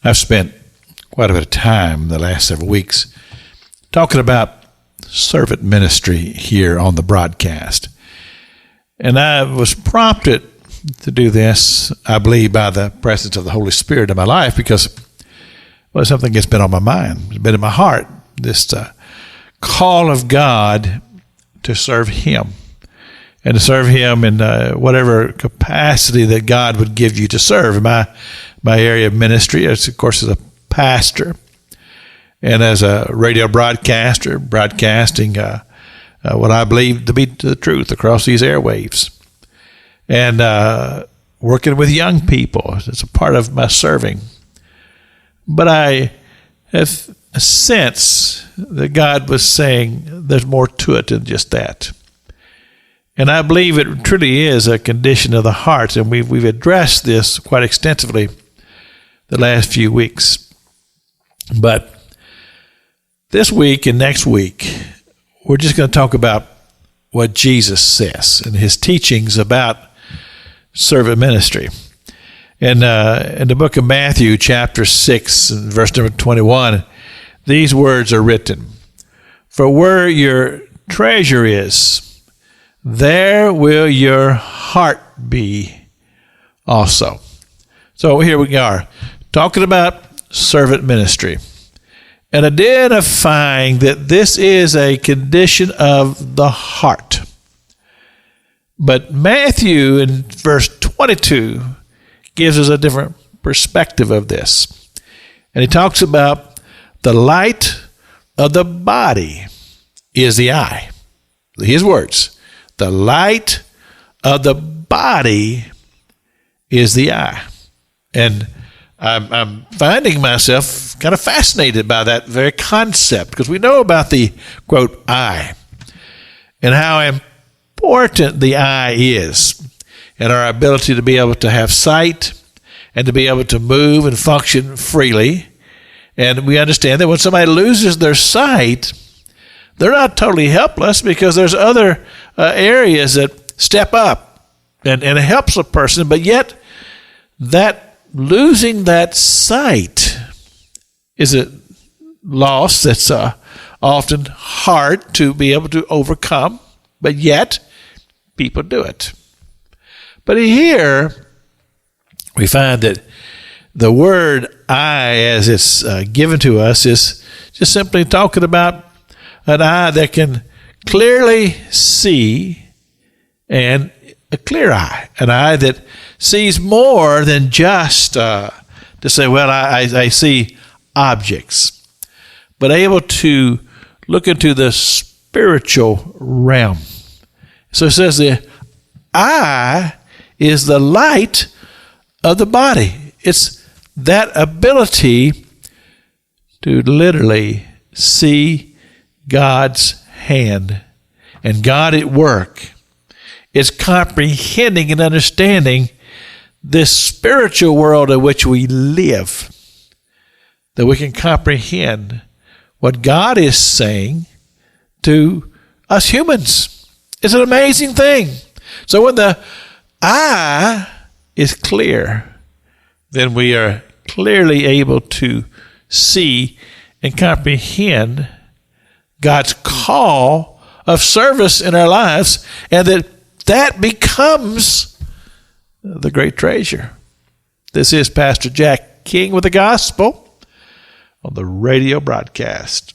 I've spent quite a bit of time the last several weeks talking about servant ministry here on the broadcast. And I was prompted to do this, I believe, by the presence of the Holy Spirit in my life because, well, something that's been on my mind. It's been in my heart, this call of God to serve Him and to serve Him in whatever capacity that God would give you to serve. In my area of ministry, of course, as a pastor and as a radio broadcaster, broadcasting what I believe to be the truth across these airwaves. And working with young people, it's a part of my serving. But I have a sense that God was saying there's more to it than just that. And I believe it truly is a condition of the heart, and we've addressed this quite extensively the last few weeks. But this week and next week, we're just going to talk about what Jesus says and His teachings about servant ministry. In the book of Matthew, chapter 6, and verse number 21, these words are written, "For where your treasure is, there will your heart be also." So here we are, talking about servant ministry and identifying that this is a condition of the heart. But Matthew in verse 22 gives us a different perspective of this. And he talks about the light of the body is the eye. His words, the light of the body is the eye. And I'm finding myself kind of fascinated by that very concept because we know about the, quote, eye and how important the eye is and our ability to be able to have sight and to be able to move and function freely. And we understand that when somebody loses their sight, they're not totally helpless because there's other areas that step up and it helps a person, but yet that losing that sight is a loss that's often hard to be able to overcome, but yet people do it. But here we find that the word eye, as it's given to us, is just simply talking about an eye that can clearly see, and a clear eye, an eye that sees more than just to say, well, I see objects, but able to look into the spiritual realm. So it says the eye is the light of the body. It's that ability to literally see God's hand and God at work. It's comprehending and understanding this spiritual world in which we live, that we can comprehend what God is saying to us humans. It's an amazing thing. So when the eye is clear, then we are clearly able to see and comprehend God's call of service in our lives, and that becomes the great treasure. This is Pastor Jack King with the gospel on the radio broadcast.